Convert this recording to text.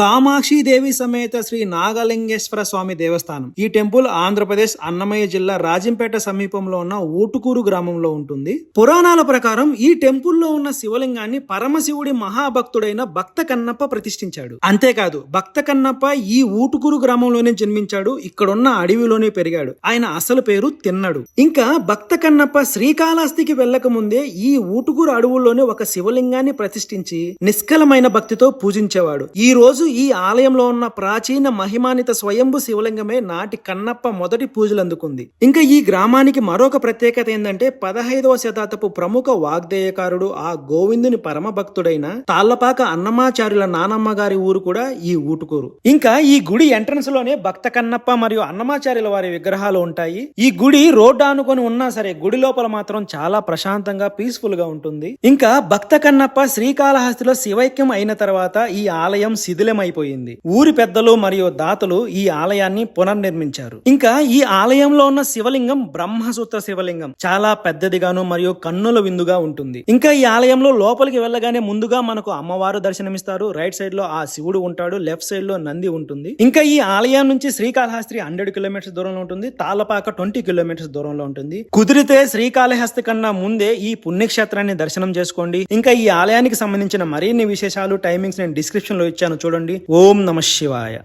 కామాక్షిదేవి సమేత శ్రీ నాగలింగేశ్వర స్వామి దేవస్థానం. ఈ టెంపుల్ ఆంధ్రప్రదేశ్ అన్నమయ్య జిల్లా రాజంపేట సమీపంలో ఉన్న ఊటుకూరు గ్రామంలో ఉంటుంది. పురాణాల ప్రకారం ఈ టెంపుల్లో ఉన్న శివలింగాన్ని పరమశివుడి మహాభక్తుడైన భక్త కన్నప్ప ప్రతిష్ఠించాడు. అంతేకాదు భక్త కన్నప్ప ఈ ఊటుకూరు గ్రామంలోనే జన్మించాడు. ఇక్కడున్న అడవిలోనే పెరిగాడు. ఆయన అసలు పేరు తిన్నడు. ఇంకా భక్త కన్నప్ప శ్రీకాళహస్తికి వెళ్లక ముందే ఈ ఊటుకూరు అడవుల్లోనే ఒక శివలింగాన్ని ప్రతిష్ఠించి నిష్కలమైన భక్తితో పూజించేవాడు. ఈ రోజు ఈ ఆలయంలో ఉన్న ప్రాచీన మహిమానిత స్వయంభు శివలింగమే నాటి కన్నప్ప మొదటి పూజలు అందుకుంది. ఇంకా ఈ గ్రామానికి మరొక ప్రత్యేకత ఏంటంటే 15వ శతాబ్దపు ప్రముఖ వాగ్దేయకారుడు ఆ గోవిందుని పరమ భక్తుడైన తాళ్లపాక అన్నమాచార్యుల నానమ్మ గారి ఊరు కూడా ఈ ఊటుకూరు. ఇంకా ఈ గుడి ఎంట్రన్స్ లోనే భక్త కన్నప్ప మరియు అన్నమాచార్యుల వారి విగ్రహాలు ఉంటాయి. ఈ గుడి రోడ్డు ఆనుకొని ఉన్నా సరే గుడి లోపల మాత్రం చాలా ప్రశాంతంగా పీస్ఫుల్ గా ఉంటుంది. ఇంకా భక్త కన్నప్ప శ్రీకాళహస్తిలో శివైక్యం అయిన తర్వాత ఈ ఆలయం శిథిలమైపోయింది. ఊరి పెద్దలు మరియు దాతలు ఈ ఆలయాన్ని పునర్నిర్మించారు. ఇంకా ఈ ఆలయంలో ఉన్న శివలింగం బ్రహ్మసూత్ర శివలింగం చాలా పెద్దదిగాను మరియు కన్నుల విందుగా ఉంటుంది. ఇంకా ఈ ఆలయంలో లోపలికి వెళ్ళగానే ముందుగా మనకు అమ్మవారు దర్శనమిస్తారు. రైట్ సైడ్ లో ఆ శివుడు ఉంటాడు. లెఫ్ట్ సైడ్ లో నంది ఉంటుంది. ఇంకా ఈ ఆలయం నుంచి శ్రీకాళహస్తి 100 కిలోమీటర్స్ దూరంలో ఉంటుంది. తాళ్లపాక 20 కిలోమీటర్స్ దూరంలో ఉంటుంది. కుదిరితే శ్రీకాళహస్తి కన్నా ముందే ఈ పుణ్యక్షేత్రాన్ని దర్శనం చేసుకోండి. ఇంకా ఈ ఆలయానికి సంబంధించిన మరిన్ని విశేషాలు టైమింగ్స్ నేను డిస్క్రిప్షన్ లో ఇచ్చాను చూడండి. ఓం నమః శివాయ.